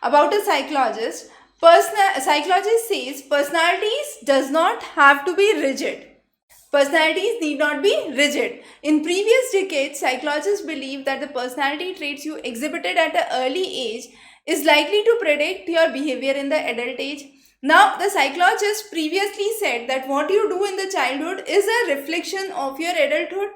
about a psychologist. Psychologist says personalities does not have to be rigid. Personalities need not be rigid. In previous decades, psychologists believed that the personality traits you exhibited at an early age is likely to predict your behavior in the adult age. Now, the psychologist previously said that what you do in the childhood is a reflection of your adulthood.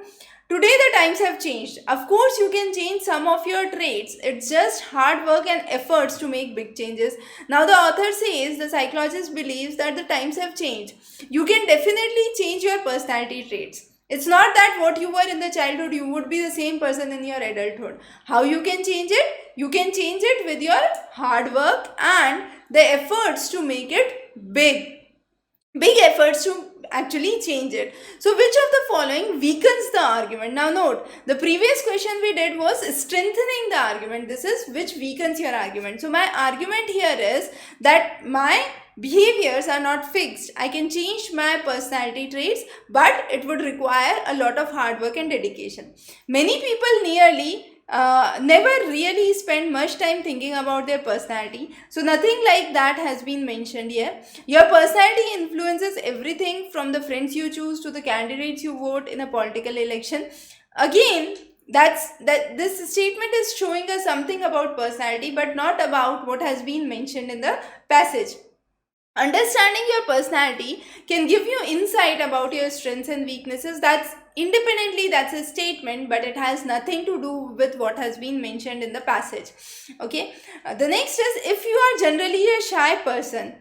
Today, the times have changed. Of course, you can change some of your traits. It's just hard work and efforts to make big changes. Now, the author says the psychologist believes that the times have changed. You can definitely change your personality traits. It's not that what you were in the childhood, you would be the same person in your adulthood. How you can change it? You can change it with your hard work and the efforts to make it big. Big efforts to actually change it. So which of the following weakens the argument? Now note, the previous question we did was strengthening the argument. This is which weakens your argument. So my argument here is that my behaviors are not fixed. I can change my personality traits, but it would require a lot of hard work and dedication. Many people never really spend much time thinking about their personality. So nothing like that has been mentioned here. Your personality influences everything from the friends you choose to the candidates you vote in a political election. Again, this statement is showing us something about personality, but not about what has been mentioned in the passage. Understanding your personality can give you insight about your strengths and weaknesses. That's a statement, but it has nothing to do with what has been mentioned in the passage. Okay. The next is, if you are generally a shy person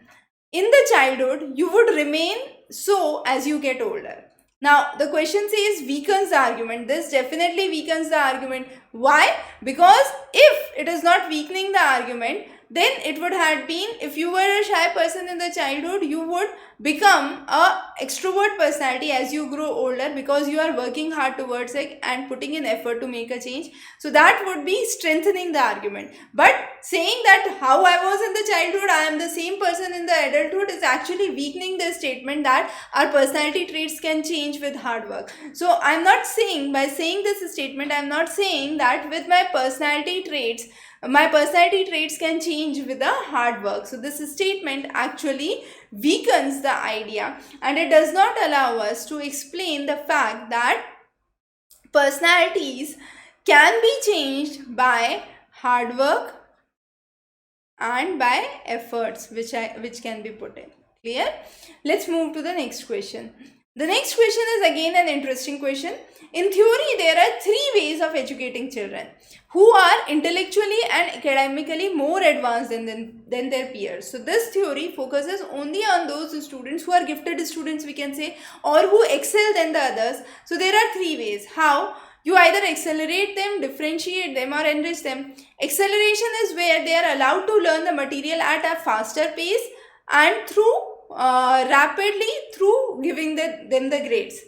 in the childhood, you would remain so as you get older. Now, the question says weakens the argument. This definitely weakens the argument. Why? Because if it is not weakening the argument, then it would have been, if you were a shy person in the childhood, you would become a extrovert personality as you grow older, because you are working hard towards it and putting in effort to make a change. So that would be strengthening the argument. But saying that how I was in the childhood, I am the same person in the adulthood, is actually weakening the statement that our personality traits can change with hard work. So I'm not saying, by saying this statement, I'm not saying that with my personality traits can change with the hard work. So this statement actually weakens the idea, and it does not allow us to explain the fact that personalities can be changed by hard work and by efforts which can be put in. Clear? Let's move to the next question. The next question is again an interesting question. In theory, there are 3 ways of educating children who are intellectually and academically more advanced than their peers. So this theory focuses only on those students who are gifted students, we can say, or who excel than the others. So there are 3 ways. How? You either accelerate them, differentiate them, or enrich them. Acceleration is where they are allowed to learn the material at a faster pace and rapidly through giving them the grades.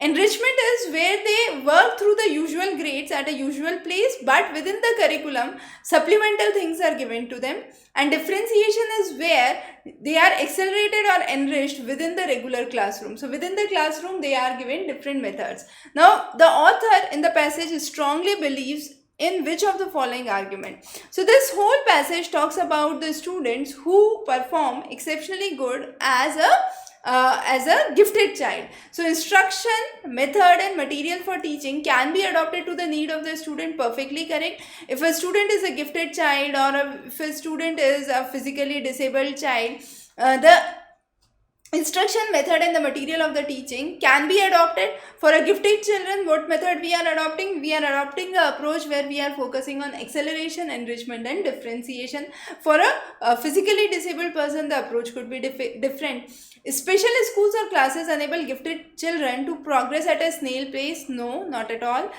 Enrichment is where they work through the usual grades at a usual place, but within the curriculum, supplemental things are given to them. And differentiation is where they are accelerated or enriched within the regular classroom. So within the classroom, they are given different methods. Now, the author in the passage strongly believes in which of the following argument? So this whole passage talks about the students who perform exceptionally good as a gifted child. So instruction, method and material for teaching can be adapted to the need of the student. Perfectly correct. If a student is a gifted child, or if a student is a physically disabled child, the instruction, method and the material of the teaching can be adopted. For a gifted children, what method we are adopting? We are adopting the approach where we are focusing on acceleration, enrichment and differentiation. For a physically disabled person, the approach could be different. Special schools or classes enable gifted children to progress at a snail pace? No, not at all.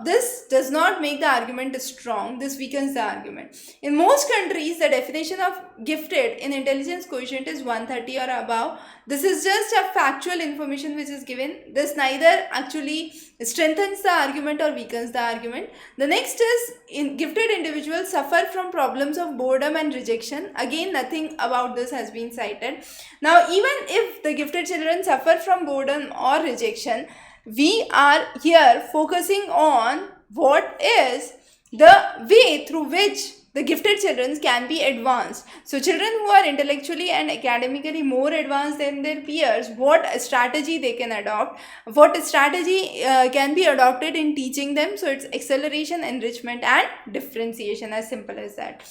This does not make the argument strong. This weakens the argument. In most countries, the definition of gifted in intelligence quotient is 130 or above. This is just a factual information which is given. This neither actually strengthens the argument or weakens the argument. The next is, gifted individuals suffer from problems of boredom and rejection. Again, nothing about this has been cited. Now, even if the gifted children suffer from boredom or rejection, we are here focusing on what is the way through which the gifted children can be advanced. So children who are intellectually and academically more advanced than their peers, what strategy they can adopt, what strategy can be adopted in teaching them. So it's acceleration, enrichment and differentiation, as simple as that.